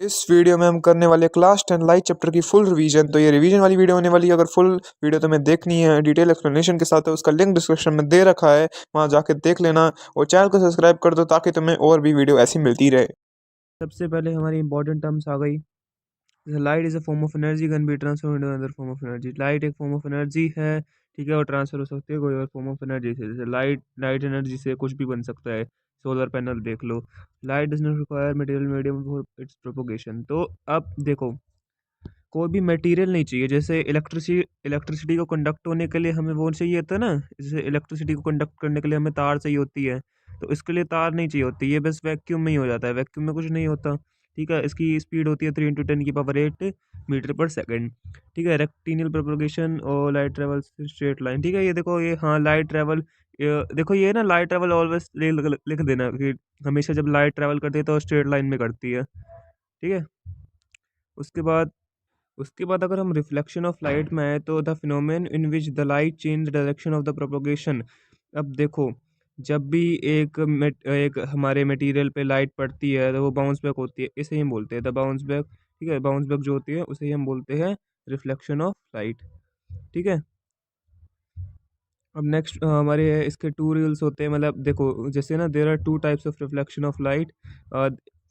इस वीडियो में हम करने वाले क्लास 10 लाइव चैप्टर की फुल रिवीजन। तो ये रिवीजन वाली वीडियो होने वाली है। अगर फुल वीडियो तुम्हें देखनी है डिटेल एक्सप्लेनेशन के साथ, तो उसका लिंक डिस्क्रिप्शन में दे रखा है, वहां जाके देख लेना और चैनल को सब्सक्राइब कर दो ताकि तुम्हें और भी वीडियो ऐसी मिलती रहे। सबसे पहले हमारी इंपॉर्टेंट टर्म्स आ गई। Light is a form of energy can be transfer into another form of energy. Light एक फॉर्म ऑफ एनर्जी है, ठीक है, और ट्रांसफर हो सकती है कोई और फॉर्म ऑफ एनर्जी से। जैसे लाइट एनर्जी से कुछ भी बन सकता है। सोलर पैनल देख लो। Light does not require material medium for its propagation. तो अब देखो, कोई भी मटेरियल नहीं चाहिए। जैसे इलेक्ट्रिसिटी को कंडक्ट होने के लिए हमें वो चाहिए था ना, जैसे इलेक्ट्रिसिटी को कंडक्ट करने के लिए हमें तार चाहिए होती है। तो इसके लिए तार नहीं चाहिए होती, ये बस वैक्यूम में ही हो जाता है। वैक्यूम में कुछ नहीं होता, ठीक है। इसकी स्पीड होती है 3 × 10⁸ मीटर पर सेकंड, ठीक है। रेक्टिनियल प्रोपगेशन और लाइट ट्रेवल स्ट्रेट लाइन, ठीक है। ये देखो, ये हाँ लाइट ट्रेवल, देखो ये ना लाइट ट्रेवल ऑलवेज लिख देना कि हमेशा जब लाइट ट्रेवल करती है तो स्ट्रेट लाइन में करती है, ठीक है। उसके बाद अगर हम रिफ्लेक्शन ऑफ लाइट में आए तो the phenomenon in which the light change the direction of the propagation. अब देखो, जब भी एक हमारे मटेरियल पे लाइट पड़ती है तो वो बाउंस बैक होती है, इसे ही हम बोलते हैं द बाउंस बैक, ठीक है। बाउंस बैक जो होती है उसे ही हम बोलते हैं रिफ्लेक्शन ऑफ लाइट, ठीक है। अब नेक्स्ट हमारे इसके टू रूल्स होते हैं। मतलब देखो, जैसे ना there are two types of reflection of light.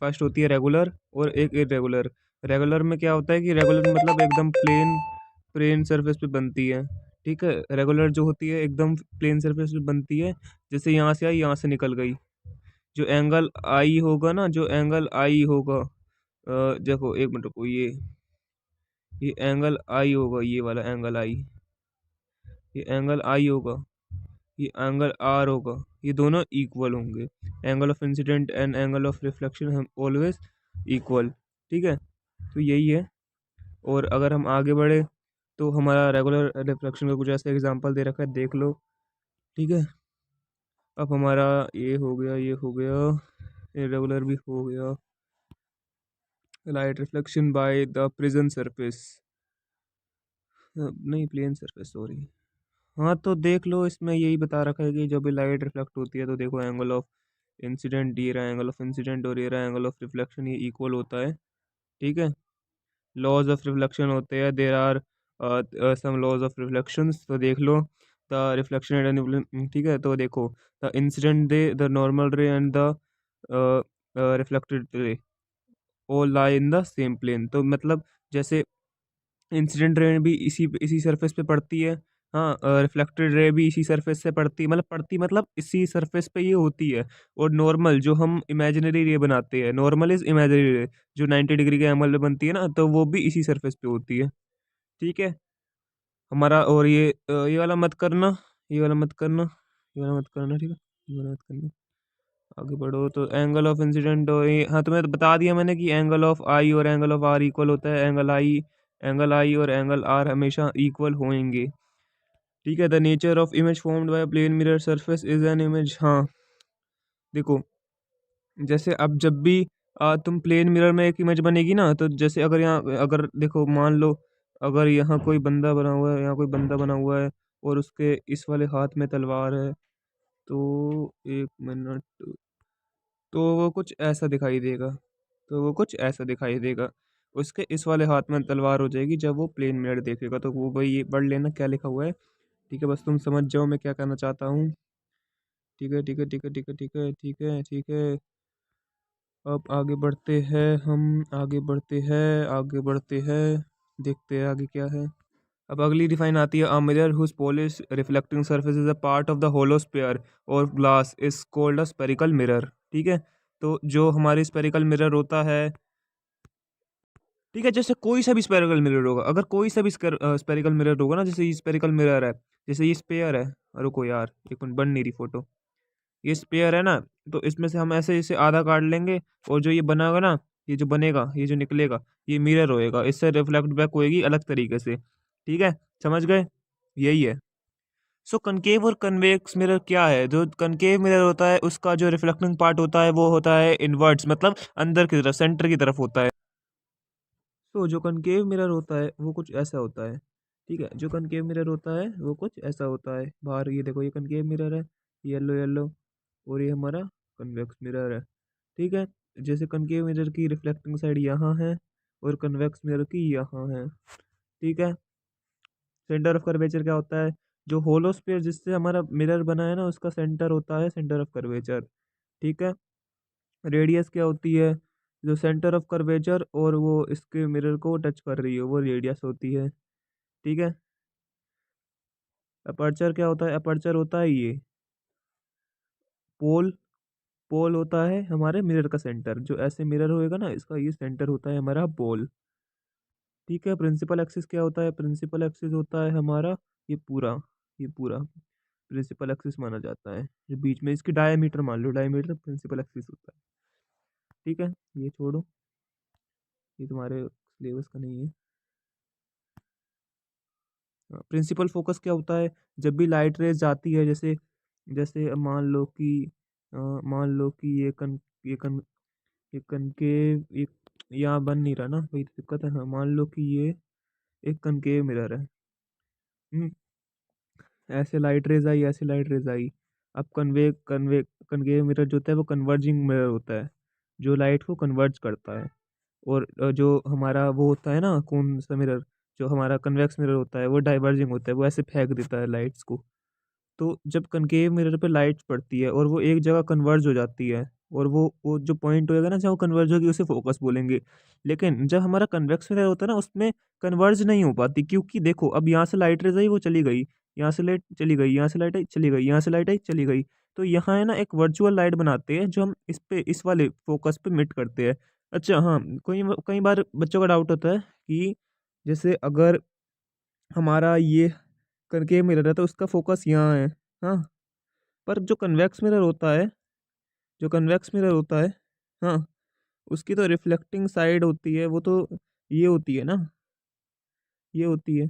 First होती है रेगुलर और एक इरेगुलर। रेगुलर में क्या होता है कि रेगुलर मतलब एकदम प्लेन प्लेन सरफेस पे बनती है, ठीक है। रेगुलर जो होती है एकदम प्लेन सरफेस पे बनती है, जैसे यहाँ से आई यहाँ से निकल गई। जो एंगल आई होगा ना, जो एंगल आई होगा, देखो एक मिनट को, ये एंगल आई होगा, ये वाला एंगल आई, ये एंगल आई होगा, ये एंगल आर होगा, ये दोनों इक्वल होंगे। Angle of incident and angle of reflection हम ऑलवेज इक्वल, ठीक है। तो यही है। और अगर हम आगे बढ़े तो हमारा रेगुलर रिफ्लेक्शन का कुछ ऐसा एग्जांपल दे रखा है, देख लो, ठीक है। अब हमारा ये हो गया, ये हो गया, इरेगुलर भी हो गया। Light reflection by the prism surface, नहीं प्लेन सरफेस, सॉरी। हाँ तो देख लो, इसमें यही बता रखा है कि जब भी लाइट रिफ्लेक्ट होती है तो देखो एंगल ऑफ इंसिडेंट, ये रहा एंगल ऑफ इंसिडेंट और ये रहा एंगल ऑफ रिफ्लेक्शन, ये इक्वल होता है, ठीक है। लॉज ऑफ रिफ्लेक्शन होते हैं, there are some laws of reflections, तो देख लो। द रिफ्लेक्शन एट, ठीक है। तो देखो, the incident ray, the normal ray and the reflected ray all lie in the same plane. तो मतलब जैसे इंसिडेंट रे भी इसी सरफेस पे पड़ती है, हाँ। रिफ्लेक्टेड रे भी इसी सरफेस से पड़ती है, मतलब इसी सरफेस पे ये होती है। और नॉर्मल जो हम इमेजिनरी रे बनाते हैं, नॉर्मल इज इमेजिनरी रे, जो 90 डिग्री के एंगल में बनती है ना, तो वो भी इसी सरफेस पे होती है, ठीक है हमारा। और ये वाला मत करना, ये वाला मत करना, ये वाला मत करना, ठीक है, ये वाला मत करना। आगे बढ़ो तो एंगल ऑफ इंसिडेंट, हाँ तुम्हें तो बता दिया मैंने कि एंगल ऑफ आई और एंगल ऑफ आर इक्वल होता है। एंगल आई और एंगल आर हमेशा इक्वल होंगे, ठीक है। The nature of image formed by plane mirror surface is an image. हाँ देखो, जैसे अब जब भी तुम प्लेन मिरर में एक इमेज बनेगी ना, तो जैसे अगर यहाँ, अगर देखो मान लो, अगर यहाँ कोई बंदा बना हुआ है, यहाँ कोई बंदा बना हुआ है और उसके इस वाले हाथ में तलवार है, तो एक मिनट, तो वो कुछ ऐसा दिखाई देगा, तो वो कुछ ऐसा दिखाई देगा। उसके इस वाले हाथ में तलवार हो जाएगी जब वो प्लेन मिरर देखेगा। तो वो भाई ये पढ़ लेना क्या लिखा हुआ है, ठीक है। बस तुम समझ जाओ मैं क्या कहना चाहता हूँ, ठीक है, ठीक है, ठीक है, ठीक है, ठीक है, ठीक है, ठीक है। अब आगे बढ़ते हैं, हम आगे बढ़ते हैं, आगे बढ़ते हैं, देखते हैं आगे क्या है। अब अगली डिफाइन आती है, a mirror whose polish reflecting surface is a part of the hollow sphere और glass is called a spherical mirror, ठीक है। तो जो हमारी स्फेरिकल मिरर होता है, ठीक है, जैसे कोई सा भी स्फेरिकल मिरर होगा, अगर कोई सा भी स्फेरिकल मिरर होगा ना, जैसे ये स्फेरिकल मिरर है, जैसे ये स्पेयर है, रुको यार एक मिनट, बन नहीं रही फोटो, ये स्पेयर है ना, तो इसमें से हम ऐसे इसे आधा काट लेंगे, और जो ये बनागा ना, ये जो बनेगा, ये जो निकलेगा, ये मिरर होएगा, इससे रिफ्लेक्ट बैक होएगी अलग तरीके से, ठीक है। समझ गए, यही है। सो कनकेव और कन्वेक्स मिरर क्या है। जो कनकेव मिरर होता है उसका जो रिफ्लेक्टिंग पार्ट होता है वो होता है इनवर्ट्स, मतलब अंदर की तरफ, सेंटर की तरफ होता है। तो जो कनकेव मिरर होता है वो कुछ ऐसा होता है, ठीक है। जो कनकेव मिरर होता है वो कुछ ऐसा होता है। बाहर ये देखो, ये कनकेव मिरर है, येलो येलो, और ये हमारा कन्वेक्स मिरर है, ठीक है। जैसे कनकेव मिरर की रिफ्लेक्टिंग साइड यहाँ है और कन्वेक्स मिरर की यहाँ है, ठीक है। सेंटर ऑफ कर्वेचर क्या होता है, जो होलो स्फीयर जिससे हमारा मिरर बना है ना उसका सेंटर होता है सेंटर ऑफ कर्वेचर, ठीक है। रेडियस क्या होती है, जो सेंटर ऑफ कर्वेचर और वो इसके मिरर को टच कर रही है वो रेडियस होती है, ठीक है। अपर्चर क्या होता है, अपर्चर होता है ये पोल, पोल होता है हमारे मिरर का सेंटर, जो ऐसे मिरर होएगा ना इसका ये सेंटर होता है हमारा पोल, ठीक है। प्रिंसिपल एक्सिस क्या होता है, प्रिंसिपल एक्सिस होता है हमारा ये पूरा प्रिंसिपल एक्सिस माना जाता है, जो बीच में इसकी डायमीटर मान लो, डायमीटर प्रिंसिपल एक्सिस होता है, ठीक है। ये छोड़ो, ये तुम्हारे सिलेबस का नहीं है। प्रिंसिपल फोकस क्या होता है, जब भी लाइट रेज जाती है, जैसे जैसे मान लो कि ये कनकेव एक यहाँ बन नहीं रहा ना, वही तो दिक्कत है ना। मान लो कि ये एक कनकेव मिरर है, हम्म, ऐसे लाइट रेज आई, ऐसे लाइट रेज आई। अब कन्वेव मिरर जो होता है वो कन्वर्जिंग मिरर होता है, जो लाइट को कन्वर्ज करता है। और जो हमारा वो होता है ना कौन सा मिरर, जो हमारा कन्वेक्स मिरर होता है वो डाइवर्जिंग होता है, वो ऐसे फेंक देता है लाइट्स को। तो जब कनकेव मिरर पे लाइट पड़ती है और वो एक जगह कन्वर्ज हो जाती है, और वो जो पॉइंट होएगा ना जहाँ वो कन्वर्ज होगी उसे फोकस बोलेंगे। लेकिन जब हमारा कन्वेक्स मिरर होता है ना उसमें कन्वर्ज नहीं हो पाती, क्योंकि देखो अब यहाँ से लाइट रेज आई वो चली गई, यहाँ से लाइट चली गई, यहाँ से लाइट आई चली गई, यहाँ से लाइट आई चली गई। तो यहाँ है ना एक वर्चुअल लाइट बनाते हैं जो हम इस पे इस वाले फोकस पे मिट करते हैं। अच्छा हाँ, कोई कई बार बच्चों का डाउट होता है कि जैसे अगर हमारा ये कनकेव मिरर है तो उसका फोकस यहाँ है, हाँ। पर जो कन्वेक्स मिरर होता है, जो कन्वेक्स मिरर होता है, हाँ, उसकी तो रिफ्लेक्टिंग साइड होती है, वो तो ये होती है ना, ये होती है।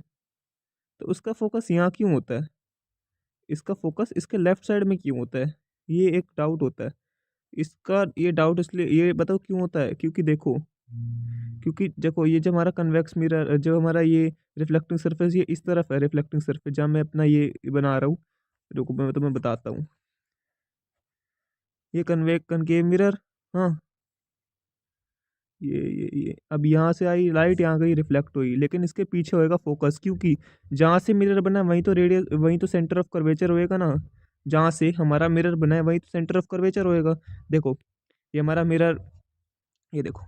तो उसका फोकस यहाँ क्यों होता है, इसका फोकस इसके लेफ्ट साइड में क्यों होता है, ये एक डाउट होता है। इसका ये डाउट इसलिए, ये बताओ क्यों होता है, क्योंकि देखो ये जो हमारा कन्वेक्स मिरर, जो हमारा ये रिफ्लेक्टिंग सरफेस ये इस तरफ है, रिफ्लेक्टिंग सरफेस जहाँ मैं अपना ये बना रहा हूँ, रुको मैं तुम्हें बताता हूँ। ये कनकेव मिरर, हाँ, ये अब यहाँ से आई लाइट, यहाँ गई रिफ्लेक्ट हुई, लेकिन इसके पीछे होएगा फोकस, क्योंकि जहाँ से मिरर बना है वहीं तो रेडियस, वहीं तो सेंटर ऑफ कर्वेचर होएगा ना। जहाँ से हमारा मिरर बना है वहीं तो सेंटर ऑफ कर्वेचर होएगा। देखो ये हमारा मिरर, ये देखो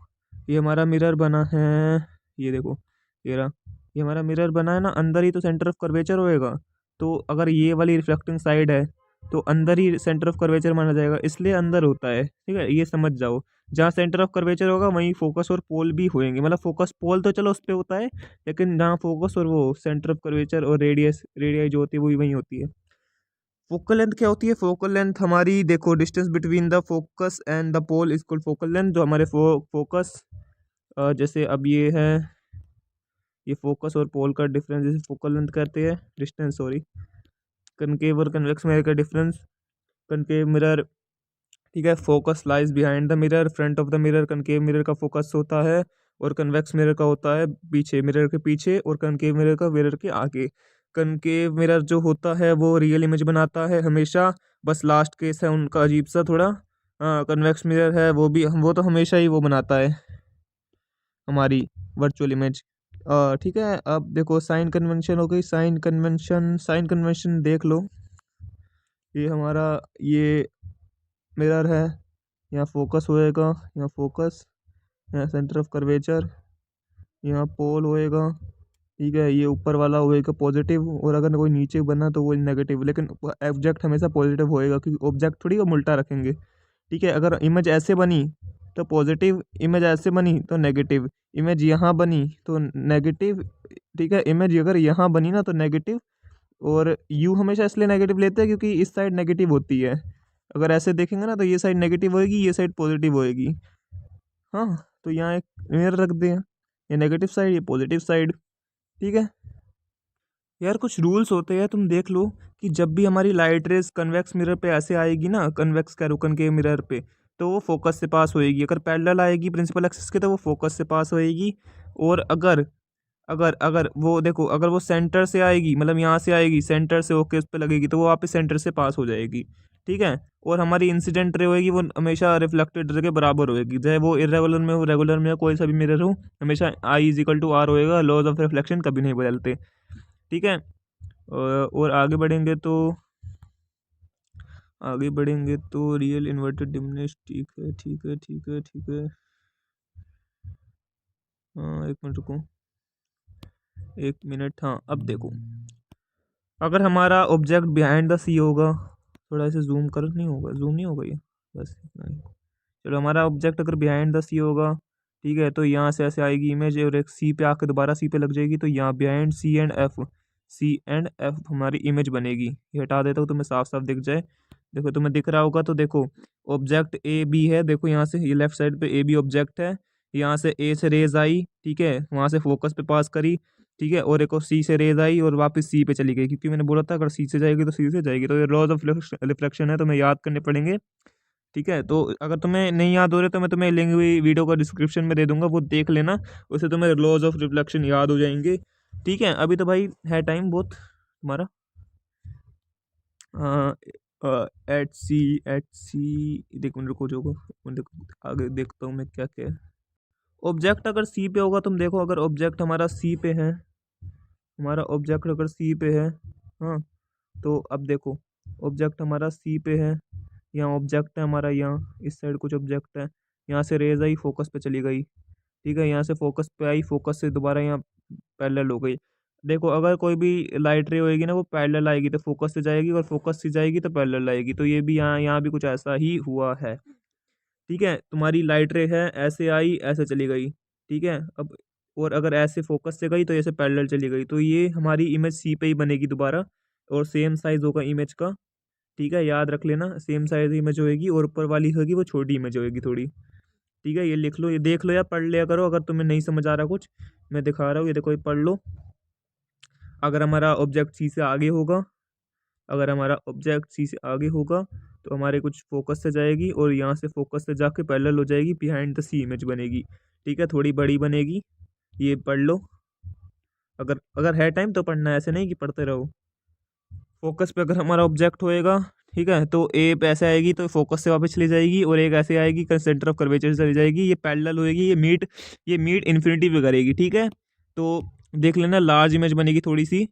ये हमारा मिरर बना है, ये देखो ये रहा, ये हमारा मिरर बना है ना, अंदर ही तो सेंटर ऑफ कर्वेचर होएगा। तो अगर ये वाली रिफ्लेक्टिंग साइड है तो अंदर ही सेंटर ऑफ कर्वेचर माना जाएगा, इसलिए अंदर होता है, ठीक है, ये समझ जाओ। जहाँ सेंटर ऑफ कर्वेचर होगा वहीं फोकस और पोल भी होएंगे, मतलब फोकस पोल तो चलो उस पर होता है, लेकिन जहाँ फोकस और वो सेंटर ऑफ कर्वेचर और रेडियाई जो होती है वो वहीं होती है। फोकल लेंथ क्या होती है, फोकल लेंथ हमारी देखो distance between the focus and the pole is called focal length. जो हमारे फोकस जैसे अब ये है, ये फोकस और पोल का डिफरेंस जैसे फोकल लेंथ करते हैं, डिस्टेंस सॉरी, कनकेव और कन्वेक्स मिरर का डिफरेंस। कनकेव मिरर, ठीक है, focus lies behind the mirror, front of the mirror concave mirror का फोकस होता है, और कन्वेक्स मिरर का होता है पीछे, मिरर के पीछे, और कनकेव मिरर का मिरर के आगे। कनकेव मिरर जो होता है वो रियल इमेज बनाता है हमेशा, बस लास्ट केस है उनका अजीब सा थोड़ा। हाँ, कन्वेक्स मिरर है वो तो हमेशा ही वो बनाता है हमारी वर्चुअल इमेज। ठीक है, अब देखो साइन कन्वेंशन हो गई, साइन कन्वेंशन देख लो। ये हमारा ये मिरर है, यहाँ फोकस होएगा, यहाँ फोकस, यहाँ सेंटर ऑफ कर्वेचर, यहाँ पोल होएगा, ठीक है। ये ऊपर वाला होएगा पॉजिटिव, और अगर कोई नीचे बना तो वो नेगेटिव, लेकिन ऑब्जेक्ट हमेशा पॉजिटिव होएगा क्योंकि ऑब्जेक्ट थोड़ी हम उल्टा रखेंगे, ठीक है। अगर इमेज ऐसे बनी तो पॉजिटिव, इमेज ऐसे बनी तो नेगेटिव, इमेज यहाँ बनी तो नेगेटिव, ठीक है। इमेज अगर यहाँ बनी ना तो नेगेटिव, और यू हमेशा इसलिए नेगेटिव लेते हैं क्योंकि इस साइड नेगेटिव होती है। अगर ऐसे देखेंगे ना तो ये साइड नेगेटिव होएगी, ये साइड पॉजिटिव होएगी, हाँ। तो यहाँ एक मिरर रख दें, ये नेगेटिव साइड ये पॉजिटिव साइड, ठीक है। यार कुछ रूल्स होते हैं, तुम देख लो कि जब भी हमारी लाइट रेज कन्वेक्स मिरर पे ऐसे आएगी ना, कन्वेक्स कैरोकन के मिरर पे, तो वो फोकस से पास होएगी। अगर पैरेलल आएगी प्रिंसिपल एक्सिस के तो वो फोकस से पास होएगी। और अगर अगर अगर वो देखो, अगर वो सेंटर से आएगी, मतलब यहाँ से आएगी सेंटर से होके उस पर लगेगी, तो वो वापस सेंटर से पास हो जाएगी, ठीक है। और हमारी इंसिडेंट रे होगी वो हमेशा रिफ्लेक्टेड रे के बराबर होगी, चाहे वो इरेगुलर में हो रेगुलर में हो, कोई सा भी मिरर हो, हमेशा I = R होएगा। लॉज ऑफ रिफ्लेक्शन कभी नहीं बदलते, ठीक है। और आगे बढ़ेंगे तो रियल इन्वर्टेड डिमनिश, ठीक है ठीक है ठीक है ठीक है। हाँ 1 मिनट रुको, 1 मिनट। हाँ अब देखो, अगर हमारा ऑब्जेक्ट बिहाइंड द सी होगा, थोड़ा ऐसे जूम कर, नहीं होगा, जूम नहीं होगा ये, बस इतना ही। चलो, हमारा ऑब्जेक्ट अगर बिहाइंड द सी होगा, ठीक है, तो यहाँ से ऐसे आएगी इमेज और एक सी पे आके दोबारा सी पे लग जाएगी, तो यहाँ बिहाइंड सी एंड एफ हमारी इमेज बनेगी। ये हटा देता हूँ तो मैं साफ साफ दिख जाए। देखो तुम्हें दिख रहा होगा, तो देखो ऑब्जेक्ट ए बी है, देखो यहाँ से ये लेफ्ट साइड पे ए बी ऑब्जेक्ट है, यहाँ से ए से रेज आई, ठीक है, वहाँ से फोकस पे पास करी, ठीक है, और एक और सी से रेज आई और वापस सी पे चली गई, क्योंकि मैंने बोला था अगर सी से जाएगी तो सी से जाएगी। तो ये लॉज ऑफ रिफ्लेक्शन है, तुम्हें याद करने पड़ेंगे, ठीक है। तो अगर तुम्हें नहीं याद हो रहे तो मैं तुम्हें लिंक भी वीडियो का डिस्क्रिप्शन में दे दूंगा, वो देख लेना, उससे तुम्हें लॉज ऑफ रिफ्लेक्शन याद हो जाएंगे, ठीक है। अभी तो भाई है टाइम बहुत तुम्हारा, एट सी देखो, रुको जो आगे देखता हूँ मैं क्या क्या है। ऑब्जेक्ट अगर सी पे होगा, तुम देखो अगर ऑब्जेक्ट हमारा सी पे है, हमारा ऑब्जेक्ट अगर सी पे है, हाँ, तो अब देखो ऑब्जेक्ट हमारा सी पे है, यहाँ ऑब्जेक्ट है हमारा, यहाँ इस साइड कुछ ऑब्जेक्ट है, यहाँ से रेज आई फोकस पे चली गई, ठीक है, यहाँ से फोकस पे आई, फोकस से दोबारा यहाँ पैरेलल हो गई। देखो अगर कोई भी लाइट रे होएगी ना, वो पैरेलल आएगी तो फोकस से जाएगी, और फोकस से जाएगी तो पैरेलल आएगी। तो ये भी यहाँ भी कुछ ऐसा ही हुआ है, ठीक है। तुम्हारी लाइट रे है, ऐसे आई ऐसे चली गई, ठीक है। अब और अगर ऐसे फोकस से गई तो ऐसे पैरेलल चली गई, तो ये हमारी इमेज सी पे ही बनेगी दोबारा, और सेम साइज होगा इमेज का, ठीक है, याद रख लेना, सेम साइज इमेज होएगी, और ऊपर वाली होगी वो छोटी इमेज होएगी थोड़ी, ठीक है। ये लिख लो, ये देख लो या पढ़ लिया करो, अगर तुम्हें नहीं समझ आ रहा कुछ, मैं दिखा रहा हूँ, ये देखो, ये पढ़ लो। अगर हमारा ऑब्जेक्ट सी से आगे होगा, अगर हमारा ऑब्जेक्ट सी से आगे होगा, तो हमारे कुछ फोकस से जाएगी, और यहाँ से फोकस से जाके पैरेलल हो जाएगी, बिहाइंड द सी इमेज बनेगी, ठीक है, थोड़ी बड़ी बनेगी। ये पढ़ लो, अगर अगर है टाइम तो पढ़ना है, ऐसे नहीं कि पढ़ते रहो। फोकस पे अगर हमारा ऑब्जेक्ट होएगा, ठीक है, तो ए पे ऐसे आएगी तो फोकस से वापस चली जाएगी, और एक ऐसे आएगी सेंटर ऑफ कर्वेचर से चली जाएगी, ये पैरेलल होएगी, ये मीट इन्फिनिटी पे करेगी, ठीक है। तो देख लेना, लार्ज इमेज बनेगी थोड़ी सी।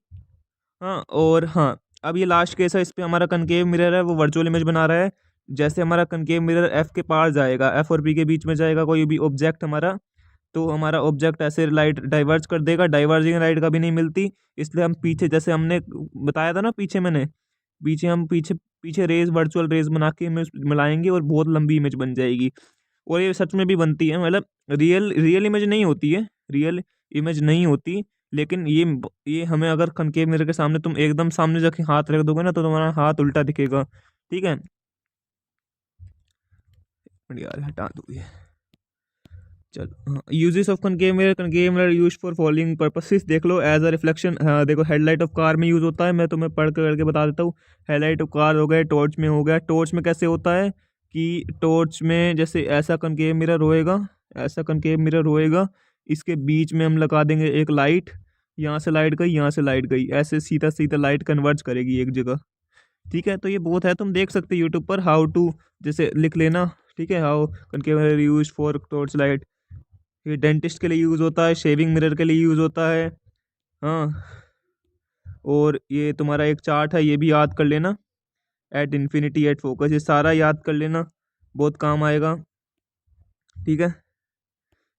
हाँ, और हाँ, अब ये लास्ट केस है, इस पे हमारा कनकेव मिरर है, वो वर्चुअल इमेज बना रहा है। जैसे हमारा कनकेव मिरर एफ के पार जाएगा, एफ और पी के बीच में जाएगा कोई भी ऑब्जेक्ट हमारा, तो हमारा ऑब्जेक्ट ऐसे लाइट डाइवर्ज कर देगा, डाइवर्जिंग लाइट कभी नहीं मिलती, इसलिए हम पीछे, जैसे हमने बताया था ना पीछे, पीछे पीछे रेज, वर्चुअल रेज बना के इमेज मिलाएंगे, और बहुत लंबी इमेज बन जाएगी। और ये सच में भी बनती है, मतलब रियल रियल इमेज नहीं होती है, रियल इमेज नहीं होती, लेकिन ये हमें अगर कनकेव मिरर के सामने तुम एकदम सामने जाके हाथ रख दोगे ना, तो तुम्हारा हाथ उल्टा दिखेगा, ठीक है। यार हटा दो ये, चलो। हाँ, uses of concave mirror use for following purposes, देख लो, एज अ रिफ्लेक्शन, हाँ देखो, हेडलाइट ऑफ कार में यूज होता है, मैं तुम्हें पढ़ करके बता देता हूँ। हेडलाइट ऑफ कार हो गए, टॉर्च में हो गया। टॉर्च में कैसे होता है कि टॉर्च में जैसे ऐसा कनकेव मिरर होएगा, ऐसा कनकेव मिरर होएगा, इसके बीच में हम लगा देंगे एक लाइट, यहाँ से लाइट गई, यहाँ से लाइट गई, ऐसे सीधा सीधा लाइट कन्वर्ज करेगी एक जगह, ठीक है। तो ये बहुत है, तुम देख सकते हो यूट्यूब पर, हाउ टू जैसे लिख लेना, ठीक है, how concave mirror use for torch light. ये डेंटिस्ट के लिए यूज़ होता है, शेविंग मिरर के लिए यूज़ होता है, हाँ। और ये तुम्हारा एक चार्ट है, ये भी याद कर लेना, एट इन्फिनिटी एट फोकस, ये सारा याद कर लेना, बहुत काम आएगा, ठीक है।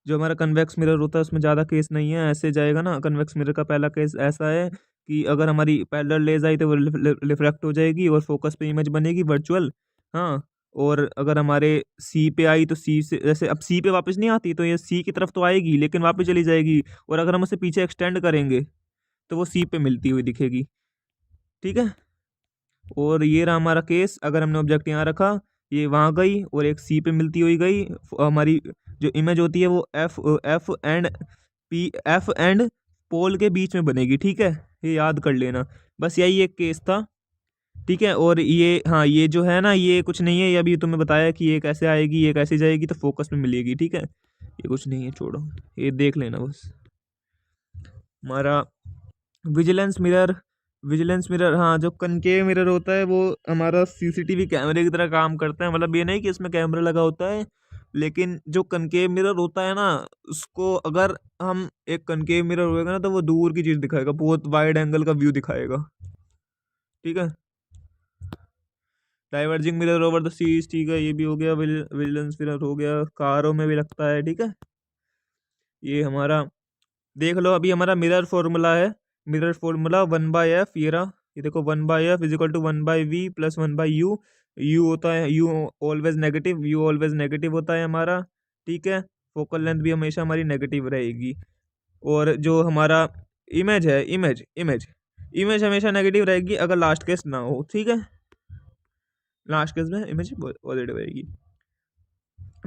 जो हमारा कन्वेक्स मिरर होता है उसमें ज़्यादा केस नहीं है, ऐसे जाएगा ना। कन्वेक्स मिरर का पहला केस ऐसा है कि अगर हमारी पैरेलल लेज आई तो वो रिफ्लेक्ट हो जाएगी, और फोकस पे इमेज बनेगी वर्चुअल, हाँ। और अगर हमारे सी पे आई तो सी से, जैसे अब सी पे वापस नहीं आती, तो ये सी की तरफ तो आएगी लेकिन वापस चली जाएगी, और अगर हम उसे पीछे एक्सटेंड करेंगे तो वो सी पे मिलती हुई दिखेगी, ठीक है। और ये रहा हमारा केस, अगर हमने ऑब्जेक्ट यहाँ रखा, ये वहाँ गई और एक सी पे मिलती हुई गई, हमारी जो इमेज होती है वो एफ एंड पोल के बीच में बनेगी, ठीक है, ये याद कर लेना। बस यही एक केस था, ठीक है। और ये, हाँ, ये जो है ना, ये कुछ नहीं है, ये अभी तुम्हें बताया कि ये कैसे आएगी, ये कैसे जाएगी, तो फोकस में मिलेगी, ठीक है। ये कुछ नहीं है, छोड़ो, ये देख लेना बस। हमारा विजिलेंस मिरर, विजिलेंस मिरर, हाँ, जो कनकेव मिरर होता है वो हमारा सीसीटीवी कैमरे की तरह काम करता है। मतलब ये नहीं कि इसमें कैमरा लगा होता है, लेकिन जो कनकेव मिरर होता है ना, उसको अगर हम एक कनकेव मिरर होएगा ना तो वो दूर की चीज दिखाएगा, बहुत वाइड एंगल का व्यू दिखाएगा। ठीक है। Diverging mirror over the seas, ठीक है, ये भी हो गया। विजिलेंस मिरर हो गया, कारों में भी लगता है। ठीक है, ये हमारा देख लो। अभी हमारा मिरर फॉर्मूला है, मिरर फॉर्मूला 1/f, ये रहा। ये देखो 1/f is equal to 1/v plus 1/u। U होता है, u always negative, u always negative होता है हमारा। ठीक है, फोकल लेंथ भी हमेशा हमारी नेगेटिव रहेगी। और जो हमारा इमेज है, इमेज हमेशा नेगेटिव रहेगी अगर लास्ट केस ना हो। ठीक है, लास्ट केस में इमेज पॉजिटिव रहेगी।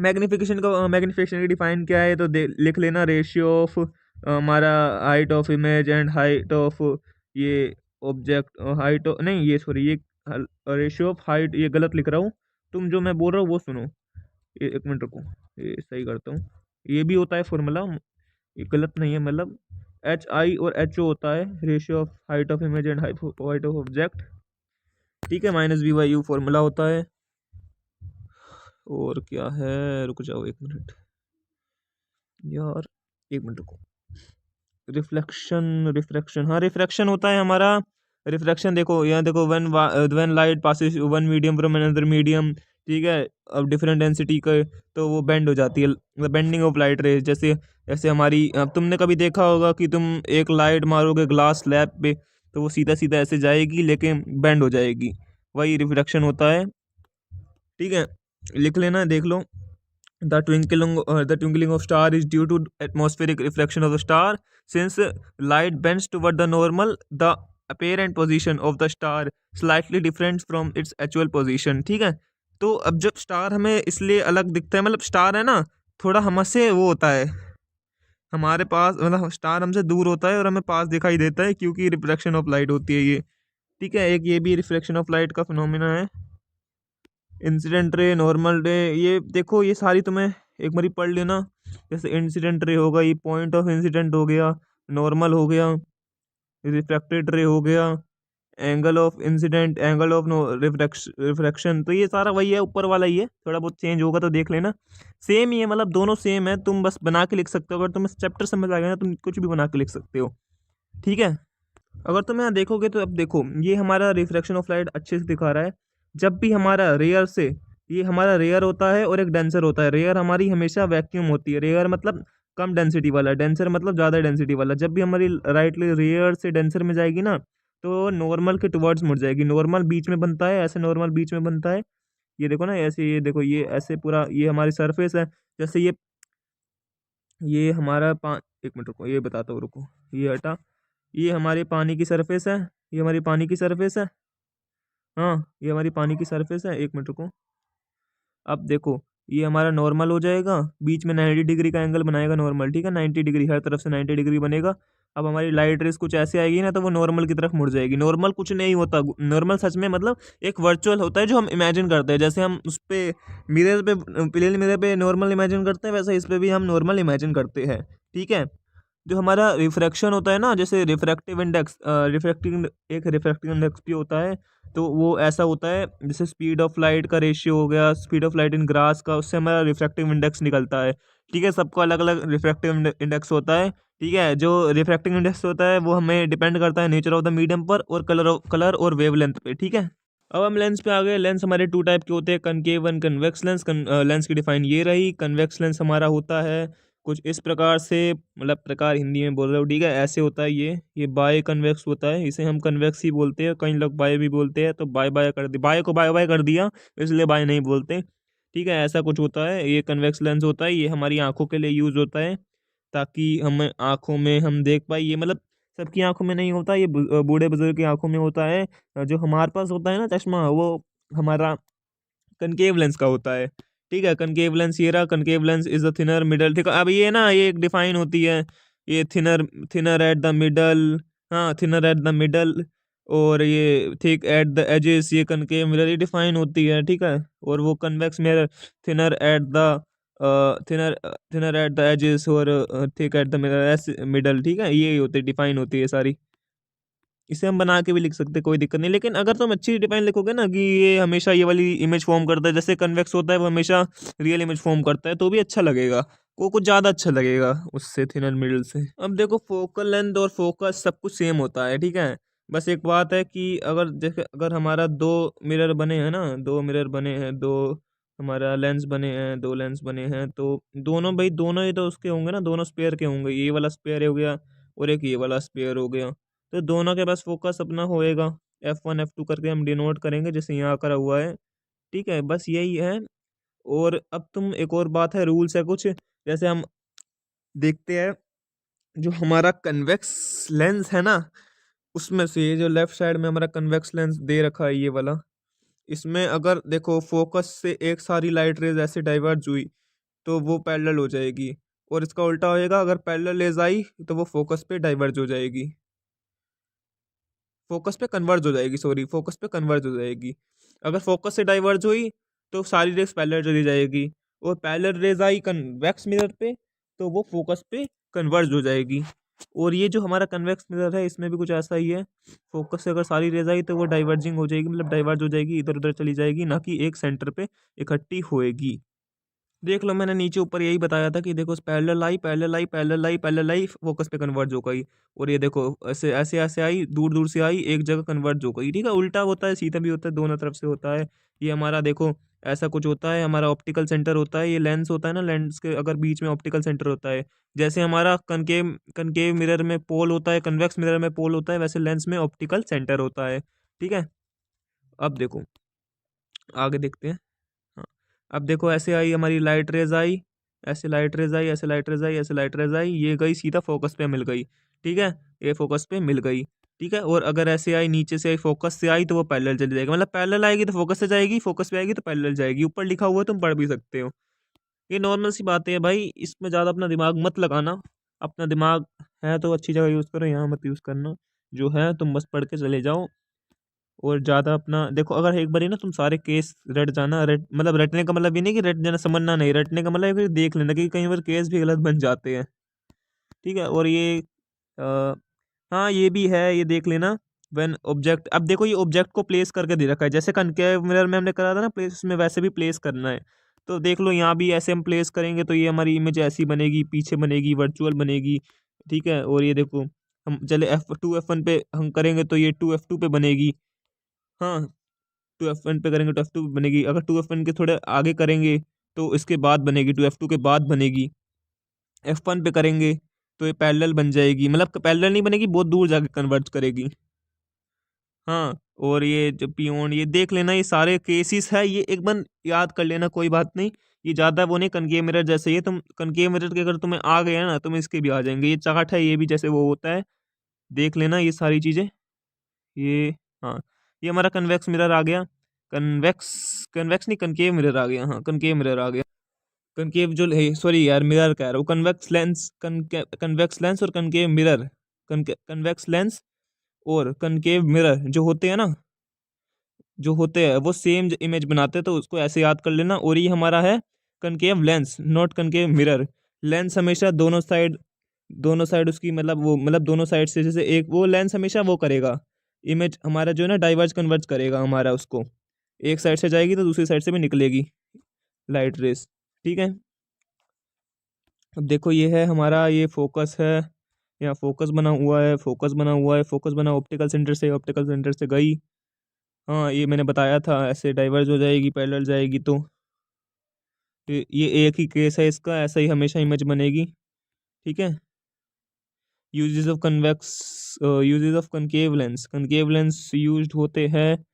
मैग्निफिकेशन की डिफाइन क्या है, तो लिख लेना, रेशियो ऑफ हमारा height of image and height of ये ऑब्जेक्ट, हाइट नहीं, ये सॉरी, ये रेशियो ऑफ हाइट, ये गलत लिख रहा हूँ। तुम जो मैं बोल रहा हूँ वो सुनो। ये एक मिनट रुको, ये सही करता हूँ। ये भी होता है फॉर्मूला, ये गलत नहीं है, मतलब HI और HO होता है, ratio of height of image and height of object. ठीक है, -v/u फॉर्मूला होता है। और क्या है, रुक जाओ एक मिनट यार, एक मिनट रुको। रिफ्रैक्शन, हाँ, रिफ्रैक्शन होता है हमारा। रिफ्रैक्शन देखो, यहाँ देखो, when light passes one medium from another medium, ठीक है, अब डिफरेंट डेंसिटी का, तो वो बेंड हो जाती है, बेंडिंग ऑफ लाइट रेज। जैसे जैसे हमारी, अब तुमने कभी देखा होगा कि तुम एक लाइट मारोगे ग्लास स्लैब पे, तो वो सीधा सीधा ऐसे जाएगी लेकिन बेंड हो जाएगी, वही रिफ्रैक्शन होता है। ठीक है, लिख लेना, देख लो। The twinkling of star is due to atmospheric reflection of the star. Since light bends toward the normal, the apparent position of the star slightly different from its actual position. ठीक है, तो अब जब स्टार हमें इसलिए अलग दिखता है, मतलब स्टार है ना, थोड़ा हमसे वो होता है, हमारे पास, मतलब स्टार हमसे दूर होता है और हमें पास दिखाई देता है, क्योंकि रिफ्लेक्शन ऑफ लाइट होती है ये। ठीक है, एक ये भी रिफ्लेक्शन ऑफ लाइट का फिनोमिना है। इंसिडेंट रे, नॉर्मल रे, ये देखो, ये सारी तुम्हें एक बारी पढ़ लेना। जैसे इंसिडेंट रे होगा, ये पॉइंट ऑफ इंसिडेंट हो गया, नॉर्मल हो गया, रिफ्रैक्टेड रे हो गया, angle of incident, angle of refraction, तो ये सारा वही है, ऊपर वाला ही है, थोड़ा बहुत चेंज होगा तो देख लेना। सेम ही है, मतलब दोनों सेम है, तुम बस बना के लिख सकते हो। अगर तुम्हें चैप्टर समझ आ गया ना, तुम कुछ भी बना के लिख सकते हो। ठीक है, अगर तुम यहाँ देखोगे तो अब देखो, ये हमारा रिफ्रैक्शन ऑफ लाइट अच्छे से दिखा रहा है। जब भी हमारा रेयर से, ये हमारा रेयर होता है और एक डेंसर होता है। रेयर हमारी हमेशा वैक्यूम होती है, रेयर मतलब कम डेंसिटी वाला, डेंसर मतलब ज़्यादा डेंसिटी वाला। जब भी हमारी राइटली रेयर से डेंसर में जाएगी ना, तो नॉर्मल के टुवर्ड्स मुड़ जाएगी। नॉर्मल बीच में बनता है, ऐसे नॉर्मल बीच में बनता है, ये देखो ना, ऐसे, ये देखो, ये ऐसे पूरा, ये हमारी सरफेस है। जैसे ये हमारा एक मिनट रुको, ये बताता हूँ, रुको, ये हटा, ये हमारे पानी की सरफेस है, ये हमारी पानी की सरफेस है। हाँ, ये हमारी पानी की सरफेस है, एक मिनट रुको। अब देखो, ये हमारा नॉर्मल हो जाएगा, बीच में 90 डिग्री का एंगल बनाएगा नॉर्मल। ठीक है, 90 डिग्री, हर तरफ से 90 डिग्री बनेगा। अब हमारी लाइट रेस कुछ ऐसे आएगी ना, तो वो नॉर्मल की तरफ मुड़ जाएगी। नॉर्मल कुछ नहीं होता, नॉर्मल सच में मतलब एक वर्चुअल होता है जो हम इमेजिन करते हैं। जैसे हम उस पे मिरर पे, प्लेन मिरर पे नॉर्मल इमेजिन करते हैं, वैसे इस पे भी हम नॉर्मल इमेजिन करते हैं। ठीक है, जो हमारा रिफ्रैक्शन होता है ना, जैसे रिफ्रैक्टिव इंडेक्स, रिफ्रैक्टिव इंडेक्स भी होता है, तो वो ऐसा होता है, जैसे स्पीड ऑफ लाइट का रेशियो हो गया, speed of light in grass का, उससे हमारा रिफ्रैक्टिव इंडेक्स निकलता है। ठीक है, सबको अलग अलग रिफ्रैक्टिव इंडेक्स होता है। ठीक है, जो रिफ्रैक्टिव इंडेक्स होता है वो हमें डिपेंड करता है नेचर ऑफ द मीडियम पर और कलर और वेवलेंथ पे। ठीक है, अब हम लेंस पे आ गए। लेंस हमारे टू टाइप के होते हैं, concave one convex lens. Lens की डिफाइन ये रही। कन्वेक्स लेंस हमारा होता है कुछ इस प्रकार से, मतलब प्रकार हिंदी में बोल रहे हो, ठीक है, ऐसे होता है। ये बाय कन्वेक्स होता है, इसे हम कन्वेक्स ही बोलते हैं, कई लोग बाय भी बोलते हैं, तो बाय बाय कर दिया, बाय को बाय बाय कर दिया, इसलिए बाय नहीं बोलते। ठीक है, ऐसा कुछ होता है, ये कन्वेक्स लेंस होता है। ये हमारी आंखों के लिए यूज़ होता है, ताकि हम आंखों में हम देख पाए। ये मतलब सबकी आंखों में नहीं होता, ये बूढ़े बुजुर्ग की आंखों में होता है। जो हमारे पास होता है ना चश्मा, वो हमारा कनकेव लेंस का होता है। ठीक है, कनकेव लेंस ये रहा, concave lens is the thinner middle. ठीक है, अब ये ना, ये एक डिफाइन होती है, ये thinner, thinner at the middle, हाँ, थिनर एट द मिडल, और ये थिक एट द एजेस, ये कनकेव मिरर, ये डिफाइन होती है। ठीक है, और वो convex mirror, thinner at the thinner thinner at the edges और thick at the middle, middle. ठीक है, ये होती डिफाइन होती है सारी। इसे हम बना के भी लिख सकते, कोई दिक्कत नहीं। लेकिन अगर तुम अच्छी डिफाइन लिखोगे ना कि ये हमेशा ये वाली इमेज फॉर्म करता है, जैसे कन्वेक्स होता है वो हमेशा रियल इमेज फॉर्म करता है, तो भी अच्छा लगेगा, वो कुछ ज़्यादा अच्छा लगेगा उससे, थिनर मिडल से। अब देखो फोकल लेंथ और फोकस सब कुछ सेम होता है, ठीक है। बस एक बात है कि अगर जैसे अगर हमारा दो मिरर बने हैं ना, दो मिरर बने हैं, दो हमारा लेंस बने हैं, दो लेंस बने हैं, तो दोनों भाई दोनों ही तो उसके होंगे ना, दोनों स्पेयर के होंगे, ये वाला स्पेयर हो गया और एक ये वाला स्पेयर हो गया, तो दोनों के पास फोकस अपना होएगा। F1 F2 करके हम डिनोट करेंगे, जैसे यहाँ करा हुआ है, ठीक है, बस यही है। और अब तुम एक और बात है, रूल्स है कुछ, जैसे हम देखते हैं जो हमारा कन्वेक्स लेंस है ना, उसमें से ये जो लेफ्ट साइड में हमारा कन्वेक्स लेंस दे रखा है ये वाला, इसमें अगर देखो फोकस से एक सारी लाइट रेज ऐसे डाइवर्ज हुई तो वो पैरेलल हो जाएगी, और इसका उल्टा होएगा, अगर पैरेलल रेज आई तो वो फोकस पे डाइवर्ज हो जाएगी, फोकस पे कन्वर्ज हो जाएगी, सॉरी, फोकस पे कन्वर्ज हो जाएगी। अगर फोकस से डाइवर्ज हुई तो सारी रेज पैरेलल चली जाएगी, और पैरेलल रेज आई कन्वेक्स मिरर पे तो वो फोकस पे कन्वर्ज हो जाएगी। और ये जो हमारा कन्वेक्स मिरर है इसमें भी कुछ ऐसा ही है, फोकस से अगर सारी रेज आई तो वो डाइवर्जिंग हो जाएगी, मतलब डाइवर्ज हो जाएगी, इधर उधर चली जाएगी, ना कि एक सेंटर पे इकट्ठी होएगी। देख लो मैंने नीचे ऊपर यही बताया था कि देखो पैरेलल आई, पैरेलल आई, पैरेलल आई, पैरेलल आई, फोकस पे कन्वर्ज हो गई, और ये देखो ऐसे ऐसे ऐसे आई, दूर दूर से आई, एक जगह कन्वर्ज हो गई, ठीक है। उल्टा होता है, सीधा भी होता है, दोनों तरफ से होता है। ये हमारा देखो ऐसा कुछ होता है, हमारा ऑप्टिकल सेंटर होता है, ये लेंस होता है ना, लेंस के अगर बीच में ऑप्टिकल सेंटर होता है, जैसे हमारा कनकेव कनकेव मिरर में पोल होता है, कन्वेक्स मिरर में पोल होता है, वैसे लेंस में ऑप्टिकल सेंटर होता है, ठीक है। अब देखो आगे देखते हैं। हाँ, अब देखो ऐसे आई हमारी लाइट रेज आई, ऐसे लाइट रेज आई, ऐसे लाइट रेज आई, ऐसे लाइट रेज आई, ये गई सीधा फोकस पे मिल गई, ठीक है, ये फोकस पे मिल गई, ठीक है। और अगर ऐसे आई नीचे से आई, फोकस से आई, तो वो पैरेलल चली जाएगी, मतलब पैरेलल आएगी तो फोकस से जाएगी, फोकस पे आएगी तो पैरेलल जाएगी, ऊपर लिखा हुआ है तुम पढ़ भी सकते हो। ये नॉर्मल सी बातें है भाई, इसमें ज़्यादा अपना दिमाग मत लगाना। अपना दिमाग है तो अच्छी जगह यूज़ करो, यहाँ मत यूज़ करना, जो है तुम बस पढ़ के चले जाओ। और ज़्यादा अपना देखो, अगर एक बार ही ना तुम सारे केस रट जाना, रट मतलब रटने का मतलब ये नहीं कि रट जाना समझना नहीं, रटने का मतलब है कि देख लेना कि कई बार केस भी गलत बन जाते हैं, ठीक है। और ये आ, हाँ ये भी है, ये देख लेना। व्हेन ऑब्जेक्ट, अब देखो ये ऑब्जेक्ट को प्लेस करके दे रखा है, जैसे कनकेव मिरर में हमने करा था ना प्लेस, उसमें वैसे भी प्लेस करना है। तो देख लो यहाँ भी ऐसे हम प्लेस करेंगे तो ये हमारी इमेज ऐसी बनेगी, पीछे बनेगी, वर्चुअल बनेगी, ठीक है। और ये देखो हम चले F2 F1 पे हम करेंगे तो ये 2 F2 पे बनेगी, हाँ, 2 F1 पे करेंगे तो F2 पे बनेगी, अगर 2 F1 के थोड़े आगे करेंगे तो इसके बाद बनेगी, 2 F2 के बाद बनेगी। F1 पे करेंगे तो ये पैरेलल बन जाएगी, मतलब पैरेलल नहीं बनेगी, बहुत दूर जाके कन्वर्ज करेगी, हाँ। और ये जो पियोन, ये देख लेना, ये सारे केसेस है, ये एक बार याद कर लेना, कोई बात नहीं। ये ज़्यादा वो नहीं, कनकेव मिरर जैसे, ये तुम कनकेव मिरर के अगर तुम्हें आ गया ना, तुम इसके भी आ जाएंगे, ये चार्ट है, ये भी जैसे वो होता है, देख लेना ये सारी चीज़ें। ये हाँ, ये हमारा कन्वेक्स मिरर आ गया, कन्वेक्स कन्वेक्स नहीं, कनकेव मिरर आ गया, हाँ कनकेव मिरर आ गया। कनकेव जो है, सॉरी यार मिरर कह रहा हूँ, कन्वेक्स लेंस, कन्वेक्स लेंस और कनकेव मिरर, कन्वेक्स लेंस और कनकेव मिरर जो होते हैं ना, जो होते हैं वो सेम इमेज बनाते हैं, तो उसको ऐसे याद कर लेना। और ये हमारा है concave lens, not concave mirror. Lens हमेशा दोनों साइड उसकी मतलब वो, मतलब दोनों साइड से, जैसे एक वो लेंस हमेशा वो करेगा, इमेज हमारा जो है ना डाइवर्ज कन्वर्ज करेगा हमारा उसको, एक साइड से जाएगी तो दूसरी साइड से भी निकलेगी लाइट रेस, ठीक है। अब देखो ये है हमारा, ये फोकस है, यहाँ फोकस बना हुआ है, फोकस बना हुआ है, फोकस बना ऑप्टिकल सेंटर से, ऑप्टिकल सेंटर से गई, हाँ ये मैंने बताया था, ऐसे डाइवर्ज हो जाएगी, पैरेलल जाएगी, तो ये एक ही केस है इसका, ऐसा ही हमेशा इमेज बनेगी, ठीक है। Uses of convex, uses of concave lens, concave lens used होते हैं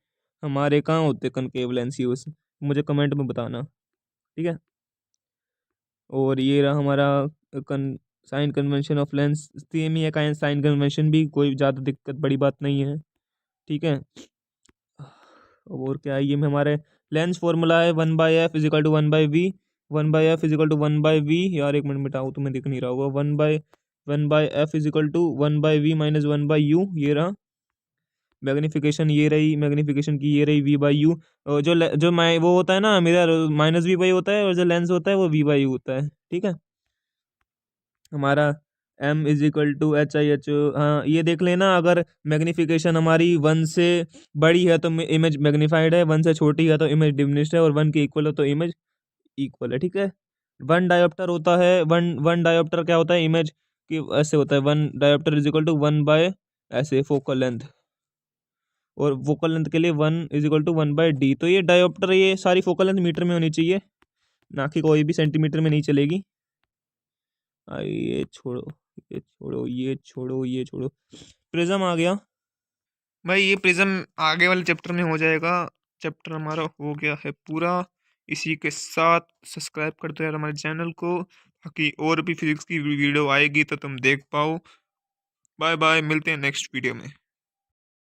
हमारे, कहाँ होते कनकेव लेंस यूज, मुझे कमेंट में बताना, ठीक है। और ये रहा हमारा कन sign convention of lens, same ही है का साइन कन्वेंशन भी, कोई ज़्यादा दिक्कत बड़ी बात नहीं है, ठीक है। और क्या है, ये में हमारे लेंस फॉर्मूला है 1/f = 1/v, 1/f = 1/v, यार एक मिनट मिटाओ, तुम्हें दिख नहीं रहा होगा, 1/f = 1/v - 1/u, ये रहा मैग्नीफिकेशन, ये रही मैग्नीफिकेशन की, ये रही v/u। और जो मैं वो होता है ना मिरर, -v/u होता है, और जो लेंस होता है वो v/u होता है, ठीक है। हमारा M is equal to HIH। हाँ ये देख लेना, अगर मैग्नीफिकेशन हमारी 1 से बड़ी है तो इमेज मैग्नीफाइड है, 1 से छोटी है तो इमेज डिमिनिश्ड है, और 1 के इक्वल है तो इमेज इक्वल है। ठीक है। 1 डायोप्टर होता है, वन वन डायोप्टर क्या होता है, इमेज की ऐसे होता है, 1 dioptre is equal to 1 by ऐसे फोकल लेंथ, और फोकल लेंथ के लिए 1 is equal to 1 by d. तो ये डायोप्टर, ये सारी फोकल लेंथ मीटर में होनी चाहिए, ना कि कोई भी सेंटीमीटर में नहीं चलेगी। ये छोड़ो, ये छोड़ो, ये छोड़ो, ये छोड़ो। प्रिज्म आ गया भाई, ये प्रिज्म आगे वाले चैप्टर में हो जाएगा। चैप्टर हमारा हो गया है पूरा। इसी के साथ सब्सक्राइब करते यार हमारे चैनल को, ताकि और भी फिजिक्स की वीडियो आएगी तो तुम देख पाओ। बाय बाय, मिलते हैं नेक्स्ट वीडियो में।